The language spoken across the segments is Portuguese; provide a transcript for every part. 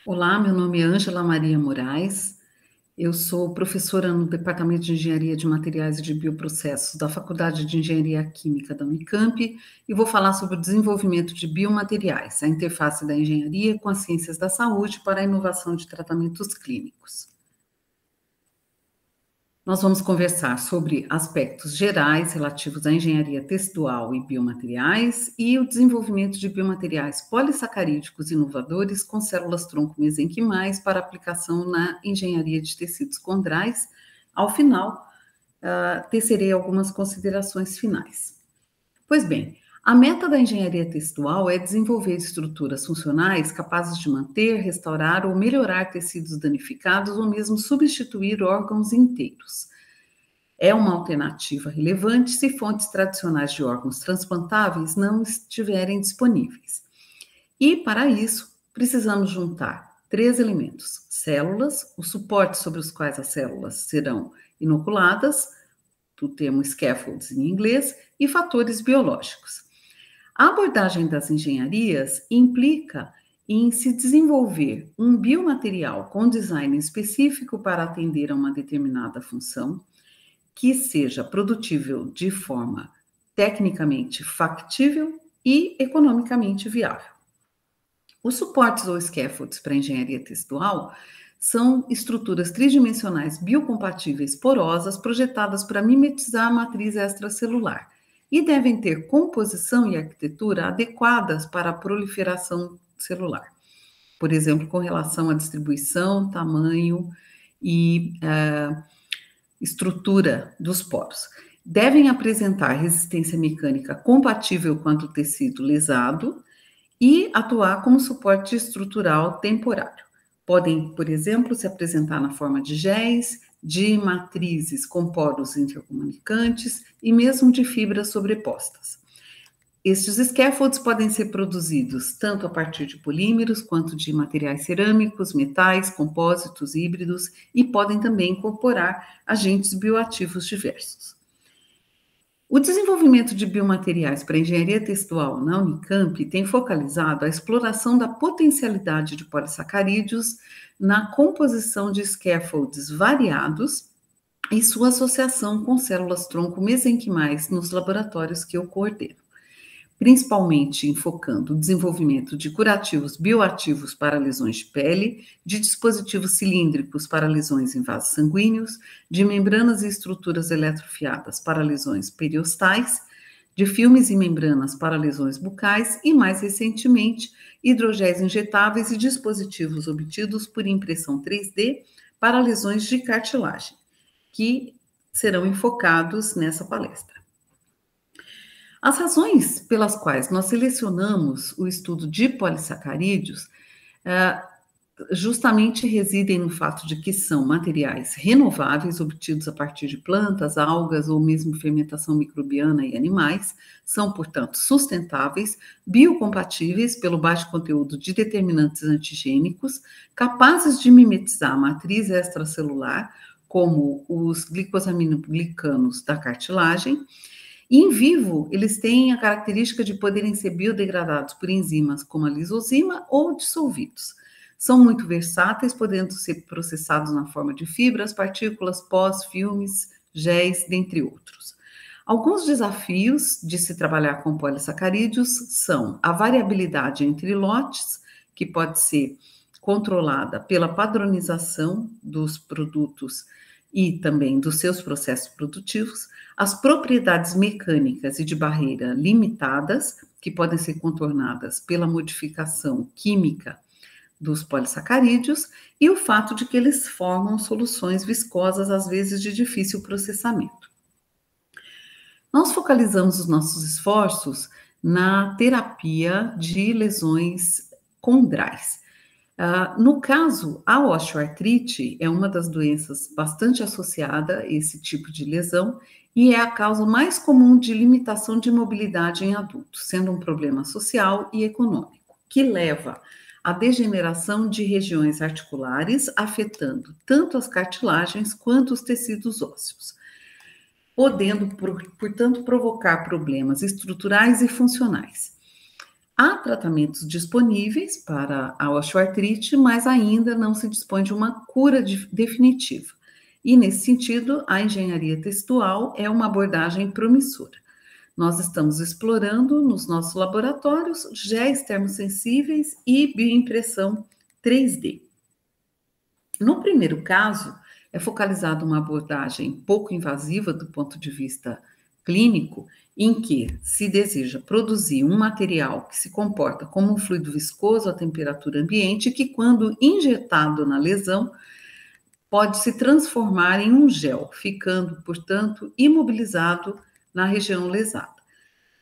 Olá, meu nome é Ângela Maria Moraes, eu sou professora no Departamento de Engenharia de Materiais e de Bioprocessos da Faculdade de Engenharia Química da Unicamp e vou falar sobre o desenvolvimento de biomateriais, a interface da engenharia com as ciências da saúde para a inovação de tratamentos clínicos. Nós vamos conversar sobre aspectos gerais relativos à engenharia textual e biomateriais e o desenvolvimento de biomateriais polissacarídicos inovadores com células-tronco mesenquimais para aplicação na engenharia de tecidos condrais. Ao final, tecerei algumas considerações finais. Pois bem, a meta da engenharia textual é desenvolver estruturas funcionais capazes de manter, restaurar ou melhorar tecidos danificados ou mesmo substituir órgãos inteiros. É uma alternativa relevante se fontes tradicionais de órgãos transplantáveis não estiverem disponíveis. E, para isso, precisamos juntar 3 elementos: células, os suportes sobre os quais as células serão inoculadas, do termo scaffolds em inglês, e fatores biológicos. A abordagem das engenharias implica em se desenvolver um biomaterial com design específico para atender a uma determinada função, que seja produtível de forma tecnicamente factível e economicamente viável. Os suportes ou scaffolds para engenharia textual são estruturas tridimensionais biocompatíveis porosas projetadas para mimetizar a matriz extracelular e devem ter composição e arquitetura adequadas para a proliferação celular. Por exemplo, com relação à distribuição, tamanho e estrutura dos poros. Devem apresentar resistência mecânica compatível com a do tecido lesado e atuar como suporte estrutural temporário. Podem, por exemplo, se apresentar na forma de géis, de matrizes com poros intercomunicantes e mesmo de fibras sobrepostas. Estes scaffolds podem ser produzidos tanto a partir de polímeros quanto de materiais cerâmicos, metais, compósitos, híbridos e podem também incorporar agentes bioativos diversos. O desenvolvimento de biomateriais para engenharia textual na Unicamp tem focalizado a exploração da potencialidade de polissacarídeos na composição de scaffolds variados e sua associação com células-tronco mesenquimais nos laboratórios que eu coordeno, principalmente enfocando o desenvolvimento de curativos bioativos para lesões de pele, de dispositivos cilíndricos para lesões em vasos sanguíneos, de membranas e estruturas eletrofiadas para lesões periostais, de filmes e membranas para lesões bucais e, mais recentemente, hidrogéis injetáveis e dispositivos obtidos por impressão 3D para lesões de cartilagem, que serão enfocados nessa palestra. As razões pelas quais nós selecionamos o estudo de polissacarídeos justamente residem no fato de que são materiais renováveis obtidos a partir de plantas, algas ou mesmo fermentação microbiana em animais, são, portanto, sustentáveis, biocompatíveis pelo baixo conteúdo de determinantes antigênicos, capazes de mimetizar a matriz extracelular, como os glicosaminoglicanos da cartilagem. E em vivo, eles têm a característica de poderem ser biodegradados por enzimas como a lisozima ou dissolvidos. São muito versáteis, podendo ser processados na forma de fibras, partículas, pós, filmes, géis, dentre outros. Alguns desafios de se trabalhar com polissacarídeos são a variabilidade entre lotes, que pode ser controlada pela padronização dos produtos e também dos seus processos produtivos, as propriedades mecânicas e de barreira limitadas, que podem ser contornadas pela modificação química dos polissacarídeos, e o fato de que eles formam soluções viscosas, às vezes de difícil processamento. Nós focalizamos os nossos esforços na terapia de lesões condrais. No caso, a osteoartrite é uma das doenças bastante associada a esse tipo de lesão e é a causa mais comum de limitação de mobilidade em adultos, sendo um problema social e econômico, que leva à degeneração de regiões articulares, afetando tanto as cartilagens quanto os tecidos ósseos, podendo, portanto, provocar problemas estruturais e funcionais. Há tratamentos disponíveis para a osteoartrite, mas ainda não se dispõe de uma cura definitiva. E, nesse sentido, a engenharia textual é uma abordagem promissora. Nós estamos explorando nos nossos laboratórios géis termosensíveis e bioimpressão 3D. No primeiro caso, é focalizada uma abordagem pouco invasiva do ponto de vista clínico, em que se deseja produzir um material que se comporta como um fluido viscoso à temperatura ambiente, que, quando injetado na lesão, pode se transformar em um gel, ficando, portanto, imobilizado na região lesada.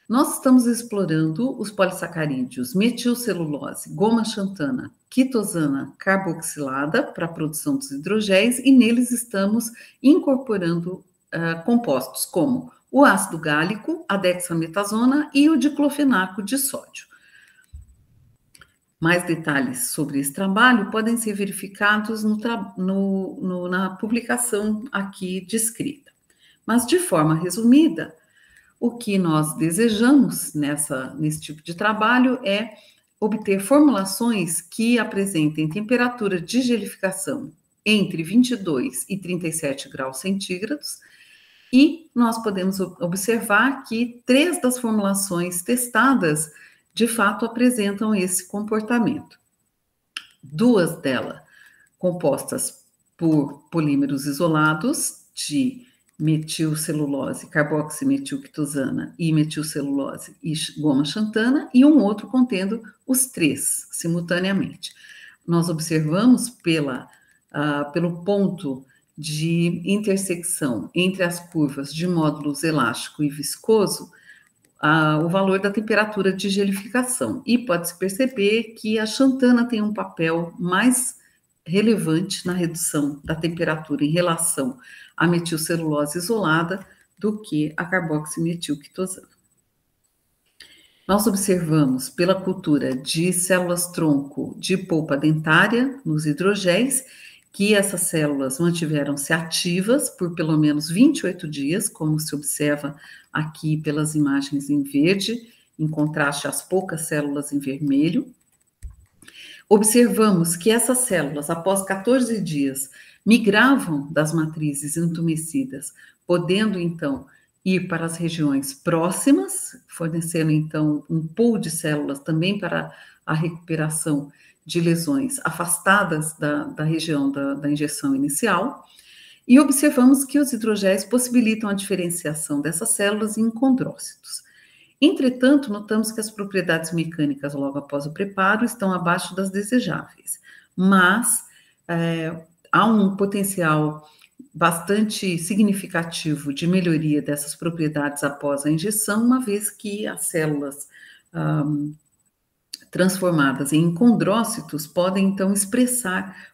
Nós estamos explorando os polissacarídeos metilcelulose, goma xantana, quitosana carboxilada para a produção dos hidrogéis, e neles estamos incorporando compostos como o ácido gálico, a dexametasona e o diclofenaco de sódio. Mais detalhes sobre esse trabalho podem ser verificados na publicação aqui descrita. Mas, de forma resumida, o que nós desejamos nesse tipo de trabalho é obter formulações que apresentem temperatura de gelificação entre 22 e 37 graus centígrados, e nós podemos observar que 3 das formulações testadas de fato apresentam esse comportamento. 2 delas compostas por polímeros isolados de metilcelulose, carboximetilquitosana e metilcelulose e goma xantana, e um outro contendo os 3 simultaneamente. Nós observamos pelo ponto de intersecção entre as curvas de módulos elástico e viscoso, o valor da temperatura de gelificação, e pode-se perceber que a xantana tem um papel mais relevante na redução da temperatura em relação à metilcelulose isolada do que a carboximetilquitosana. Nós observamos pela cultura de células-tronco de polpa dentária nos hidrogéis que essas células mantiveram-se ativas por pelo menos 28 dias, como se observa aqui pelas imagens em verde, em contraste às poucas células em vermelho. Observamos que essas células, após 14 dias, migravam das matrizes entumecidas, podendo, então, ir para as regiões próximas, fornecendo, então, um pool de células também para a recuperação de lesões afastadas da região da injeção inicial, e observamos que os hidrogéis possibilitam a diferenciação dessas células em condrócitos. Entretanto, notamos que as propriedades mecânicas logo após o preparo estão abaixo das desejáveis, mas há um potencial bastante significativo de melhoria dessas propriedades após a injeção, uma vez que as células transformadas em condrócitos podem, então, expressar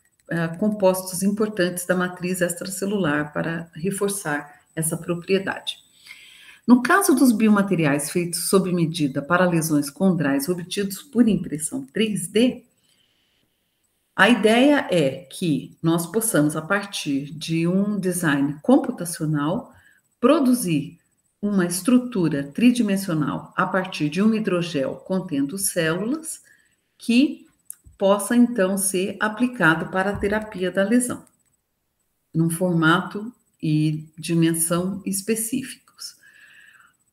compostos importantes da matriz extracelular para reforçar essa propriedade. No caso dos biomateriais feitos sob medida para lesões condrais obtidos por impressão 3D, a ideia é que nós possamos, a partir de um design computacional, produzir uma estrutura tridimensional a partir de um hidrogel contendo células que possa, então, ser aplicado para a terapia da lesão, num formato e dimensão específicos.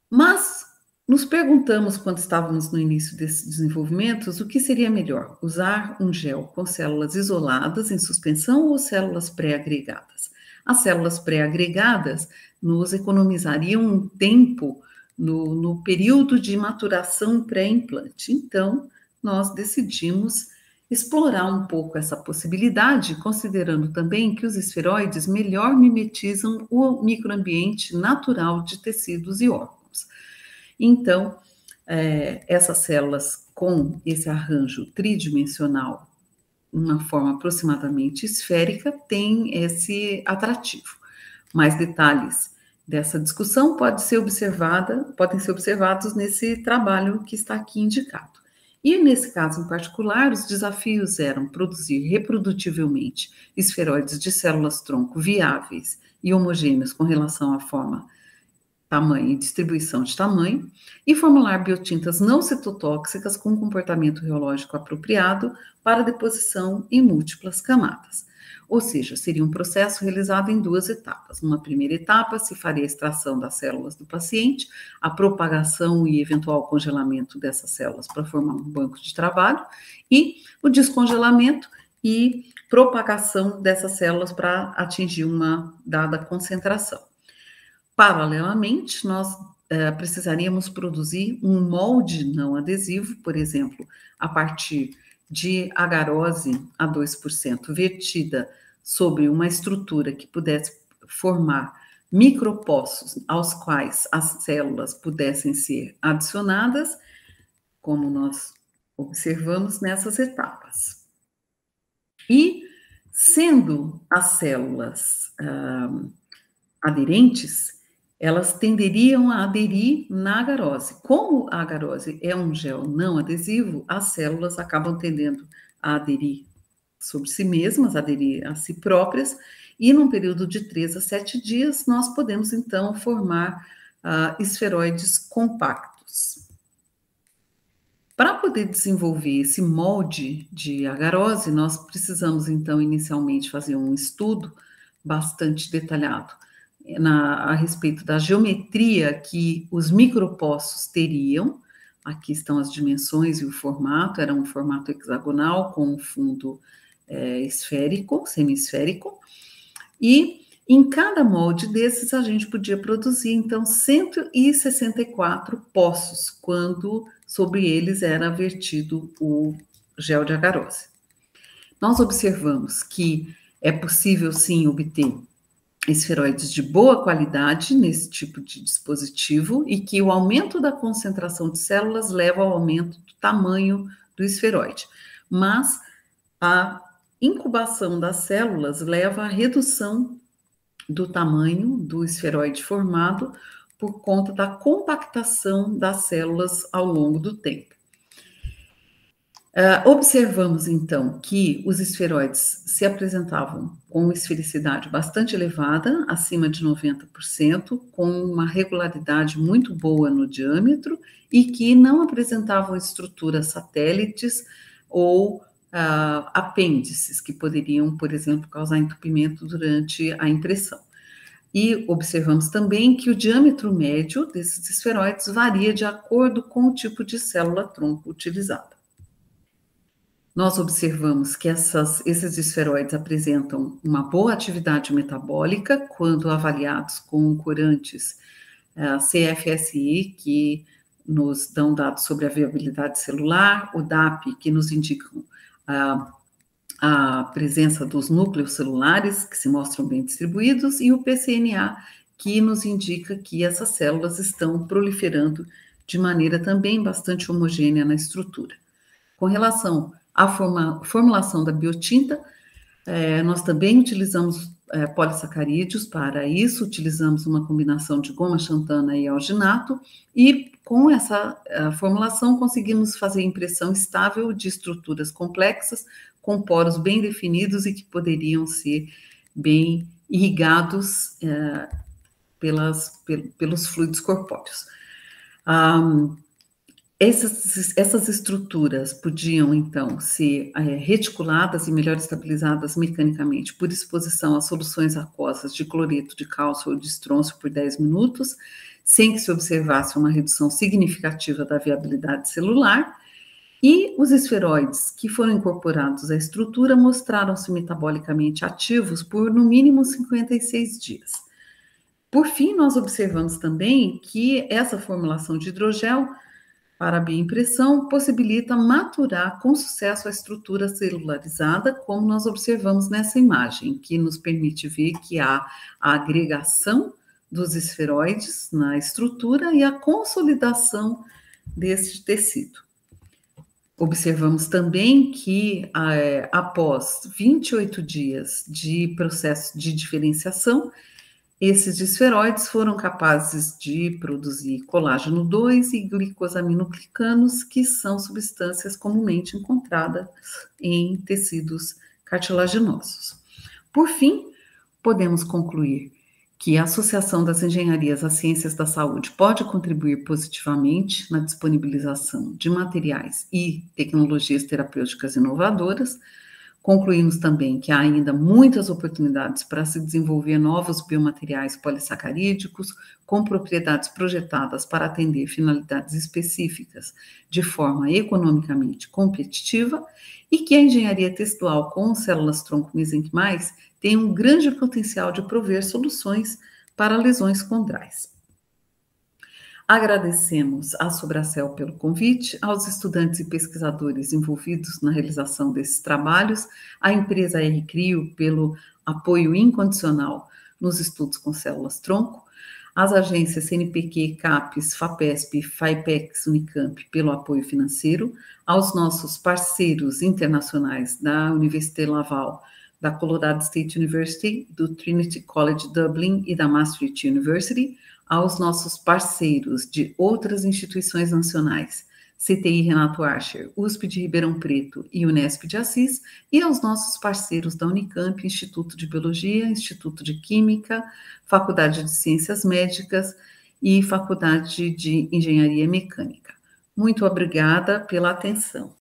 Mas nos perguntamos, quando estávamos no início desses desenvolvimentos, o que seria melhor, usar um gel com células isoladas em suspensão ou células pré-agregadas? As células pré-agregadas nos economizariam um tempo no período de maturação pré-implante. Então, nós decidimos explorar um pouco essa possibilidade, considerando também que os esferoides melhor mimetizam o microambiente natural de tecidos e órgãos. Então, essas células com esse arranjo tridimensional, uma forma aproximadamente esférica, têm esse atrativo. Mais detalhes dessa discussão podem ser observados nesse trabalho que está aqui indicado. E nesse caso em particular, os desafios eram produzir reprodutivelmente esferoides de células-tronco viáveis e homogêneos com relação à forma tamanho e distribuição de tamanho, e formular biotintas não citotóxicas com comportamento reológico apropriado para deposição em múltiplas camadas. Ou seja, seria um processo realizado em duas etapas. Numa primeira etapa, se faria a extração das células do paciente, a propagação e eventual congelamento dessas células para formar um banco de trabalho, e o descongelamento e propagação dessas células para atingir uma dada concentração. Paralelamente, nós precisaríamos produzir um molde não adesivo, por exemplo, a partir de agarose a 2% vertida sobre uma estrutura que pudesse formar micropoços aos quais as células pudessem ser adicionadas, como nós observamos nessas etapas. E, sendo as células aderentes, elas tenderiam a aderir na agarose. Como a agarose é um gel não adesivo, as células acabam tendendo a aderir sobre si mesmas, aderir a si próprias, e num período de 3 a 7 dias, nós podemos, então, formar esferoides compactos. Para poder desenvolver esse molde de agarose, nós precisamos, então, inicialmente fazer um estudo bastante detalhado a respeito da geometria que os micropoços teriam. Aqui estão as dimensões e o formato, era um formato hexagonal com um fundo esférico, semisférico, e em cada molde desses a gente podia produzir, então, 164 poços, quando sobre eles era vertido o gel de agarose. Nós observamos que é possível, sim, obter esferoides de boa qualidade nesse tipo de dispositivo e que o aumento da concentração de células leva ao aumento do tamanho do esferoide. Mas a incubação das células leva à redução do tamanho do esferoide formado por conta da compactação das células ao longo do tempo. Observamos, então, que os esferoides se apresentavam com uma esfericidade bastante elevada, acima de 90%, com uma regularidade muito boa no diâmetro e que não apresentavam estruturas satélites ou apêndices que poderiam, por exemplo, causar entupimento durante a impressão. E observamos também que o diâmetro médio desses esferoides varia de acordo com o tipo de célula-tronco utilizada. Nós observamos que esses esferoides apresentam uma boa atividade metabólica quando avaliados com corantes CFSI, que nos dão dados sobre a viabilidade celular, o DAP, que nos indicam a presença dos núcleos celulares, que se mostram bem distribuídos, e o PCNA, que nos indica que essas células estão proliferando de maneira também bastante homogênea na estrutura. Com relação à formulação da biotinta, nós também utilizamos polissacarídeos para isso, utilizamos uma combinação de goma xantana e alginato, e com essa formulação conseguimos fazer impressão estável de estruturas complexas, com poros bem definidos e que poderiam ser bem irrigados pelos fluidos corpóreos. Essas estruturas podiam, então, ser reticuladas e melhor estabilizadas mecanicamente por exposição a soluções aquosas de cloreto de cálcio ou de estrôncio por 10 minutos, sem que se observasse uma redução significativa da viabilidade celular, e os esferoides que foram incorporados à estrutura mostraram-se metabolicamente ativos por, no mínimo, 56 dias. Por fim, nós observamos também que essa formulação de hidrogel para a bioimpressão possibilita maturar com sucesso a estrutura celularizada, como nós observamos nessa imagem, que nos permite ver que há a agregação dos esferoides na estrutura e a consolidação desse tecido. Observamos também que, após 28 dias de processo de diferenciação, esses esferoides foram capazes de produzir colágeno 2 e glicosaminoglicanos, que são substâncias comumente encontradas em tecidos cartilaginosos. Por fim, podemos concluir que a Associação das Engenharias às Ciências da Saúde pode contribuir positivamente na disponibilização de materiais e tecnologias terapêuticas inovadoras. Concluímos também que há ainda muitas oportunidades para se desenvolver novos biomateriais polissacarídicos com propriedades projetadas para atender finalidades específicas de forma economicamente competitiva e que a engenharia textual com células-tronco mesenquimais tem um grande potencial de prover soluções para lesões condrais. Agradecemos à Sobracel pelo convite, aos estudantes e pesquisadores envolvidos na realização desses trabalhos, à empresa R-Crio pelo apoio incondicional nos estudos com células-tronco, às agências CNPq, CAPES, FAPESP, FAIPEX, Unicamp pelo apoio financeiro, aos nossos parceiros internacionais da Université Laval, da Colorado State University, do Trinity College Dublin e da Maastricht University, aos nossos parceiros de outras instituições nacionais, CTI Renato Archer, USP de Ribeirão Preto e Unesp de Assis, e aos nossos parceiros da Unicamp, Instituto de Biologia, Instituto de Química, Faculdade de Ciências Médicas e Faculdade de Engenharia Mecânica. Muito obrigada pela atenção.